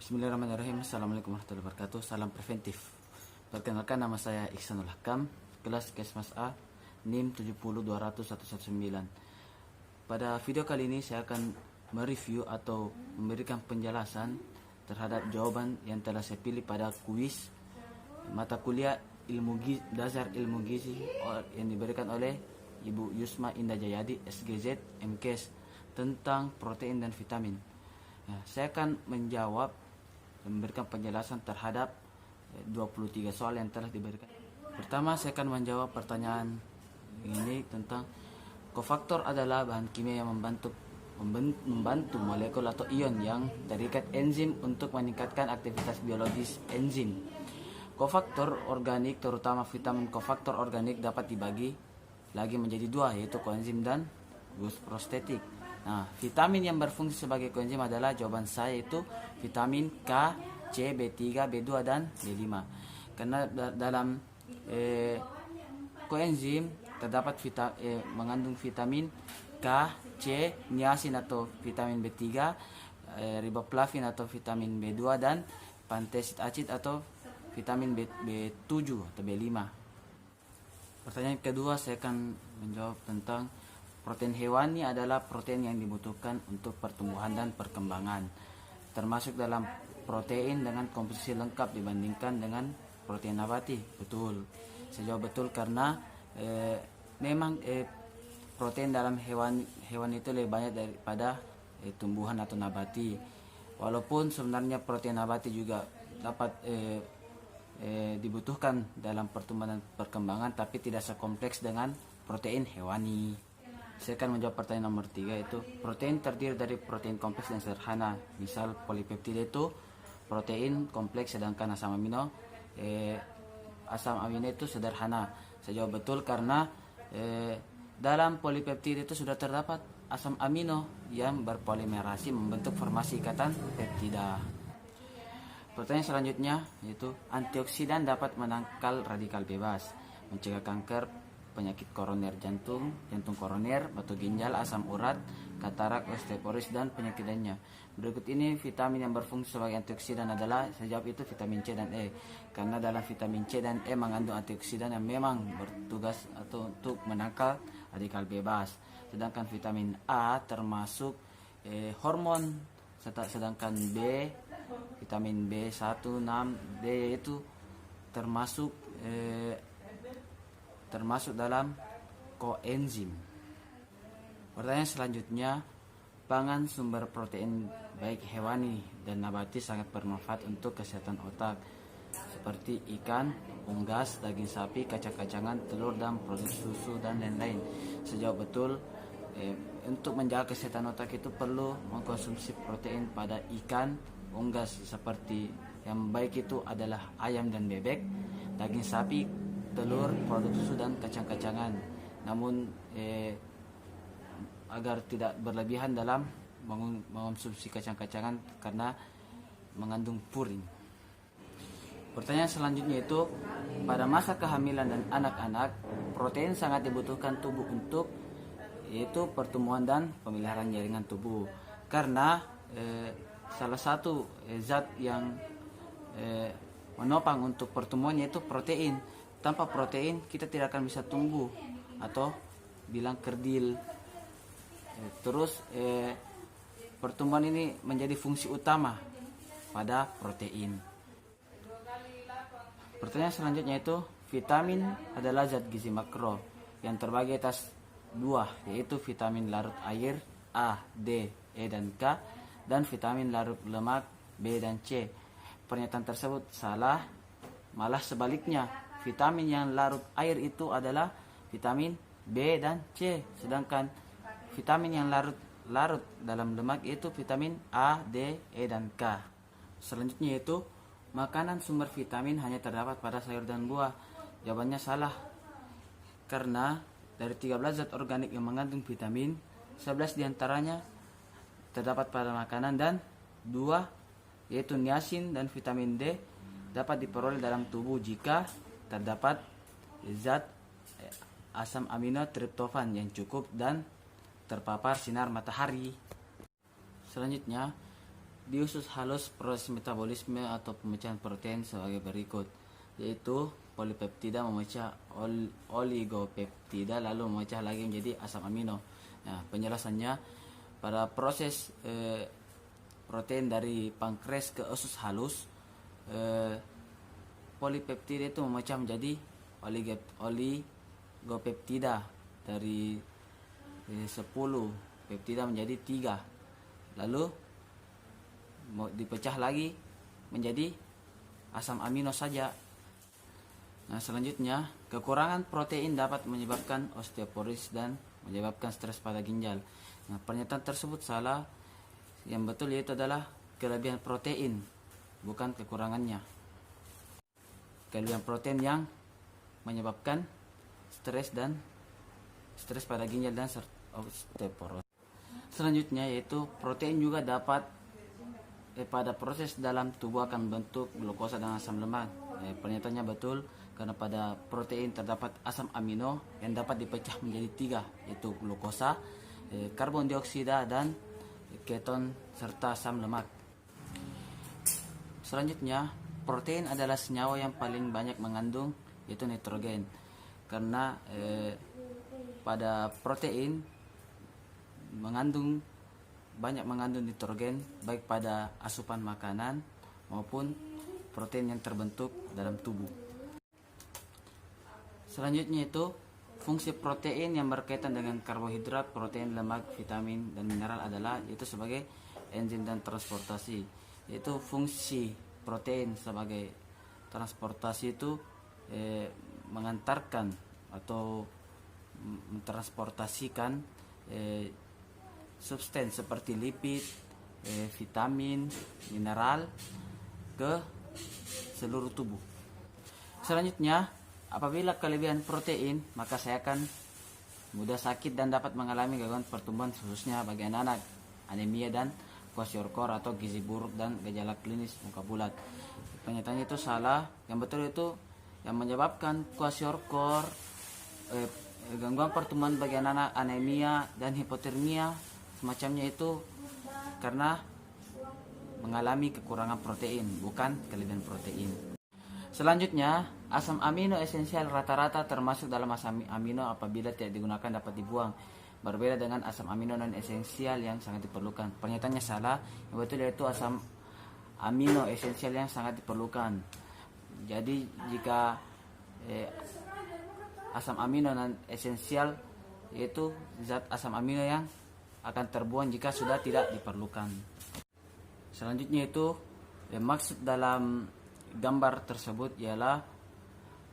Bismillahirrahmanirrahim. Assalamualaikum warahmatullahi wabarakatuh. Salam preventif. Perkenalkan, nama saya Ihsanul Hakam, kelas Kesmas A, NIM 702001119. Pada video kali ini saya akan mereview atau memberikan penjelasan terhadap jawaban yang telah saya pilih pada kuis mata kuliah Dasar Ilmu Gizi yang diberikan oleh Ibu Yusma Indah Jayadi, SGZ, MKes, tentang protein dan vitamin. Saya akan memberikan penjelasan terhadap 23 soal yang telah diberikan. Pertama, saya akan menjawab pertanyaan ini tentang kofaktor adalah bahan kimia yang membantu molekul atau ion yang terikat enzim untuk meningkatkan aktivitas biologis enzim. Kofaktor organik, terutama vitamin kofaktor organik, dapat dibagi lagi menjadi dua, yaitu koenzim dan gus prostetik. Nah, vitamin yang berfungsi sebagai koenzim adalah, jawaban saya itu vitamin K, C, B3, B2, dan B5. Karena dalam koenzim terdapat mengandung vitamin K, C, niacin atau vitamin B3, riboflavin atau vitamin B2, dan pantesid acid atau vitamin B7 atau B5. Pertanyaan kedua, saya akan menjawab tentang protein hewani adalah protein yang dibutuhkan untuk pertumbuhan dan perkembangan, termasuk dalam protein dengan komposisi lengkap dibandingkan dengan protein nabati. Betul, saya jawab betul karena memang protein dalam hewan itu lebih banyak daripada tumbuhan atau nabati. Walaupun sebenarnya protein nabati juga dapat dibutuhkan dalam pertumbuhan dan perkembangan, tapi tidak sekompleks dengan protein hewani. Saya akan menjawab pertanyaan nomor 3, yaitu protein terdiri dari protein kompleks dan sederhana. Misal polipeptida itu protein kompleks, sedangkan asam amino itu sederhana. Saya jawab betul karena dalam polipeptida itu sudah terdapat asam amino yang berpolimerasi membentuk formasi ikatan peptida. Pertanyaan selanjutnya yaitu antioksidan dapat menangkal radikal bebas, mencegah kanker, penyakit koroner jantung koroner, batu ginjal, asam urat, katarak, osteoporosis, dan penyakit lainnya. Berikut ini vitamin yang berfungsi sebagai antioksidan adalah, saya jawab itu vitamin C dan E. Karena dalam vitamin C dan E mengandung antioksidan yang memang bertugas atau untuk menangkal radikal bebas. Sedangkan vitamin A termasuk hormon, sedangkan vitamin B1, 6, D itu termasuk dalam koenzim. Pertanyaan selanjutnya, pangan sumber protein baik hewani dan nabati sangat bermanfaat untuk kesehatan otak, seperti ikan, unggas, daging sapi, kacang-kacangan, telur, dan produk susu, dan lain-lain. Sejauh betul, untuk menjaga kesehatan otak itu perlu mengkonsumsi protein pada ikan, unggas, seperti yang baik itu adalah ayam dan bebek, daging sapi, telur, produk susu, dan kacang-kacangan. Namun agar tidak berlebihan dalam mengonsumsi kacang-kacangan karena mengandung purin. Pertanyaan selanjutnya itu, pada masa kehamilan dan anak-anak, protein sangat dibutuhkan tubuh untuk yaitu pertumbuhan dan pemeliharaan jaringan tubuh. Karena salah satu zat yang menopang untuk pertumbuhan yaitu protein. Tanpa protein kita tidak akan bisa tumbuh atau bilang kerdil. Terus pertumbuhan ini menjadi fungsi utama pada protein. Pertanyaan selanjutnya itu, vitamin adalah zat gizi makro yang terbagi atas dua, yaitu vitamin larut air A, D, E, dan K, dan vitamin larut lemak B dan C. Pernyataan tersebut salah, malah sebaliknya. Vitamin yang larut air itu adalah vitamin B dan C, sedangkan vitamin yang larut dalam lemak itu vitamin A, D, E, dan K. Selanjutnya yaitu makanan sumber vitamin hanya terdapat pada sayur dan buah. Jawabannya salah, karena dari 13 zat organik yang mengandung vitamin, 11 diantaranya terdapat pada makanan, dan 2 yaitu niacin dan vitamin D dapat diperoleh dalam tubuh jika terdapat zat asam amino triptofan yang cukup dan terpapar sinar matahari. Selanjutnya, di usus halus proses metabolisme atau pemecahan protein sebagai berikut, yaitu polipeptida memecah oligopeptida lalu memecah lagi menjadi asam amino. Nah, penjelasannya pada proses protein dari pankreas ke usus halus, polipeptida itu memecah menjadi oligopeptida dari 10 peptida menjadi 3, lalu dipecah lagi menjadi asam amino saja. Nah, selanjutnya kekurangan protein dapat menyebabkan osteoporosis dan menyebabkan stres pada ginjal. Nah, pernyataan tersebut salah. Yang betul yaitu adalah kelebihan protein, bukan kekurangannya. Kelebihan protein yang menyebabkan stres pada ginjal dan osteoporosis. Selanjutnya yaitu protein juga dapat pada proses dalam tubuh akan membentuk glukosa dan asam lemak. Pernyataannya betul karena pada protein terdapat asam amino yang dapat dipecah menjadi 3, yaitu glukosa, karbon dioksida, dan keton serta asam lemak. Selanjutnya, protein adalah senyawa yang paling banyak mengandung yaitu nitrogen. Karena pada protein banyak mengandung nitrogen baik pada asupan makanan maupun protein yang terbentuk dalam tubuh. Selanjutnya itu fungsi protein yang berkaitan dengan karbohidrat, protein, lemak, vitamin, dan mineral adalah yaitu sebagai enzim dan transportasi. Yaitu fungsi protein sebagai transportasi itu mengantarkan atau mentransportasikan substansi seperti lipid, vitamin, mineral ke seluruh tubuh. Selanjutnya, apabila kelebihan protein, maka saya akan mudah sakit dan dapat mengalami gangguan pertumbuhan khususnya bagi anak-anak, anemia dan kwashiorkor atau gizi buruk dan gejala klinis muka bulat. Pernyataannya itu salah. Yang betul itu yang menyebabkan kwashiorkor, gangguan pertumbuhan bagi anak-anak, anemia dan hipotermia semacamnya itu karena mengalami kekurangan protein, bukan kelebihan protein. Selanjutnya, asam amino esensial rata-rata termasuk dalam asam amino apabila tidak digunakan dapat dibuang. Berbeda dengan asam amino non esensial yang sangat diperlukan. Pernyataannya salah. Yang betul yaitu asam amino esensial yang sangat diperlukan. Jadi jika asam amino non esensial yaitu zat asam amino yang akan terbuang jika sudah tidak diperlukan. Selanjutnya itu maksud dalam gambar tersebut ialah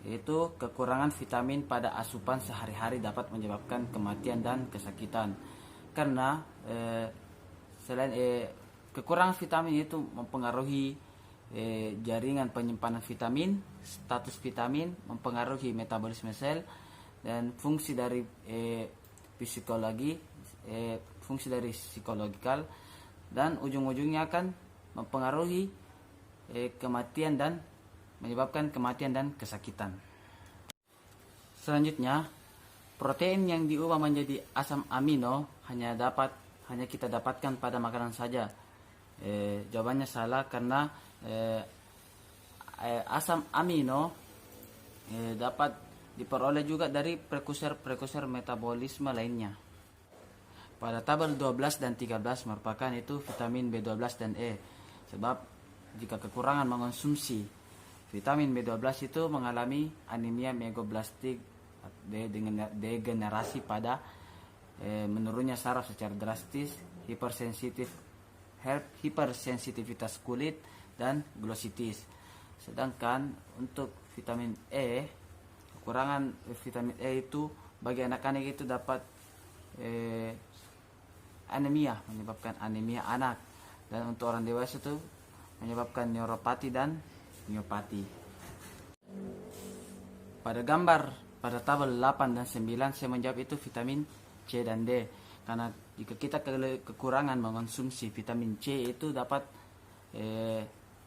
yaitu kekurangan vitamin pada asupan sehari-hari dapat menyebabkan kematian dan kesakitan. Karena selain kekurangan vitamin itu mempengaruhi jaringan penyimpanan vitamin, status vitamin, mempengaruhi metabolisme sel dan fungsi dari fungsi dari psikologikal, dan ujung-ujungnya akan mempengaruhi kematian dan menyebabkan kematian dan kesakitan. Selanjutnya, protein yang diubah menjadi asam amino hanya kita dapatkan pada makanan saja. Jawabannya salah karena asam amino dapat diperoleh juga dari prekursor metabolisme lainnya. Pada tabel 12 dan 13 merupakan itu vitamin B12 dan E. Sebab jika kekurangan mengonsumsi vitamin B12 itu mengalami anemia megoblastik, degenerasi pada menurunnya saraf secara drastis, hipersensitivitas kulit dan glositis. Sedangkan untuk vitamin E, kekurangan vitamin E itu bagi anak-anak itu dapat anemia, menyebabkan anemia anak, dan untuk orang dewasa itu menyebabkan neuropati dan miopati. Pada gambar pada tabel 8 dan 9 saya menjawab itu vitamin C dan D, karena jika kita kekurangan mengonsumsi vitamin C itu dapat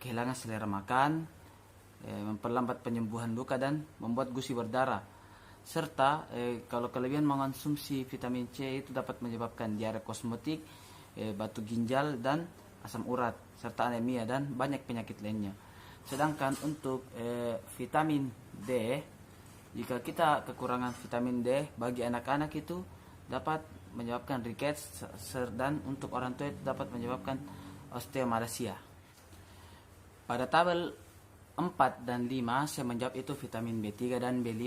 kehilangan selera makan, memperlambat penyembuhan luka dan membuat gusi berdarah. Serta kalau kelebihan mengonsumsi vitamin C itu dapat menyebabkan diare kosmetik, batu ginjal dan asam urat, serta anemia dan banyak penyakit lainnya. Sedangkan untuk vitamin D, jika kita kekurangan vitamin D bagi anak-anak itu dapat menyebabkan rickets, dan untuk orang tua itu dapat menyebabkan osteomalacia. Pada tabel 4 dan 5 saya menjawab itu vitamin B3 dan B5,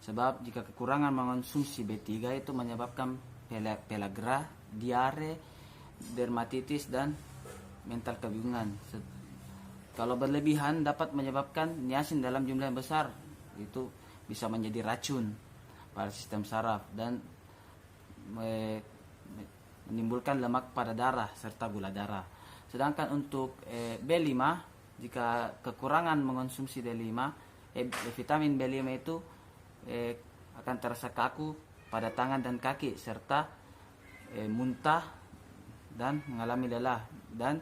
sebab jika kekurangan mengonsumsi B3 itu menyebabkan pellagra, diare, dermatitis dan mental kebingungan. Kalau berlebihan dapat menyebabkan niacin dalam jumlah yang besar, itu bisa menjadi racun pada sistem saraf dan menimbulkan lemak pada darah serta gula darah. Sedangkan untuk B5, jika kekurangan mengonsumsi vitamin B5 itu akan terasa kaku pada tangan dan kaki serta muntah dan mengalami lelah. Dan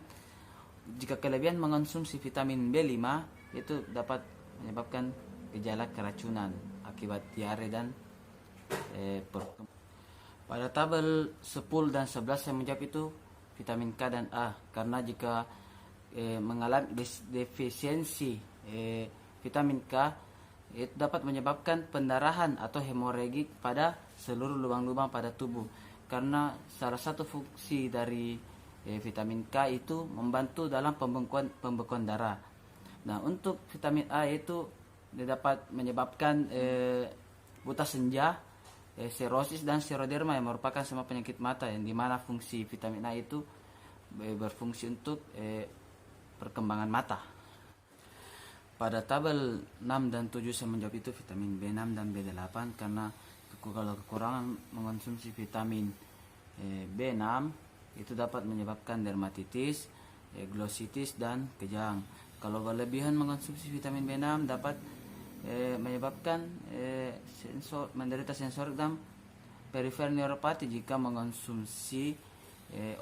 jika kelebihan mengonsumsi vitamin B5 itu dapat menyebabkan gejala keracunan akibat diare dan pada tabel 10 dan 11 saya menjawab itu vitamin K dan A, karena jika mengalami defisiensi vitamin K itu dapat menyebabkan pendarahan atau hemoragik pada seluruh lubang-lubang pada tubuh, karena salah satu fungsi dari vitamin K itu membantu dalam pembekuan darah. Nah, untuk vitamin A itu dapat menyebabkan buta senja, serosis dan seroderma yang merupakan semua penyakit mata, yang dimana fungsi vitamin A itu berfungsi untuk perkembangan mata. Pada tabel 6 dan 7 saya menjawab itu vitamin B6 dan B8, karena kalau kekurangan mengonsumsi vitamin B6 itu dapat menyebabkan dermatitis, glositis dan kejang. Kalau berlebihan mengonsumsi vitamin B6 dapat menyebabkan menderita sensorik dan perifer neuropati jika mengonsumsi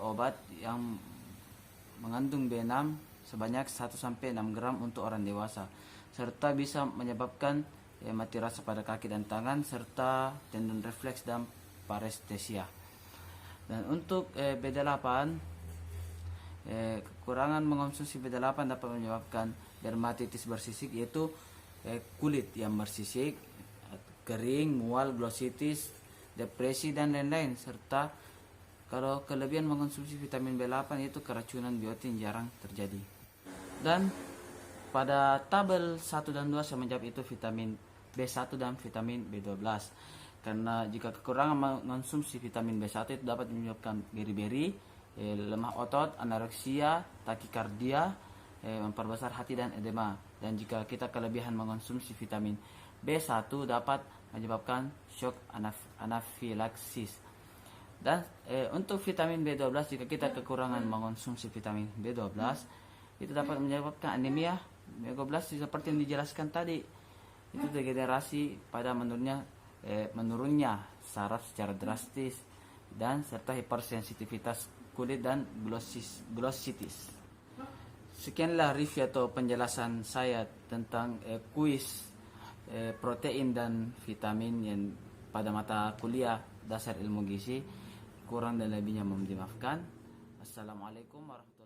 obat yang mengandung B6 sebanyak 1-6 gram untuk orang dewasa, serta bisa menyebabkan mati rasa pada kaki dan tangan serta tendon refleks dan parestesia. Dan untuk B8, kekurangan mengonsumsi B8 dapat menyebabkan dermatitis bersisik, yaitu kulit yang bersisik, kering, mual, glositis, depresi dan lain-lain. Serta kalau kelebihan mengonsumsi vitamin B8 itu keracunan biotin jarang terjadi. Dan pada tabel 1 dan 2 saya menjawab itu vitamin B1 dan vitamin B12, karena jika kekurangan mengonsumsi vitamin B1 itu dapat menyebabkan beri-beri, lemah otot, anoreksia, takikardia, memperbesar hati dan edema. Dan jika kita kelebihan mengonsumsi vitamin B1 dapat menyebabkan shock anafilaksis. Dan untuk vitamin B12, jika kita kekurangan mengonsumsi vitamin B12 itu dapat menyebabkan anemia megablast, seperti yang dijelaskan tadi. Itu degenerasi pada menurunnya saraf secara drastis dan serta hipersensitivitas kulit dan glositis. Sekianlah review atau penjelasan saya tentang kuis protein dan vitamin yang pada mata kuliah dasar ilmu gizi. Kurang dan lebihnya mohon dimaafkan. Assalamualaikum warahmatullahi wabarakatuh.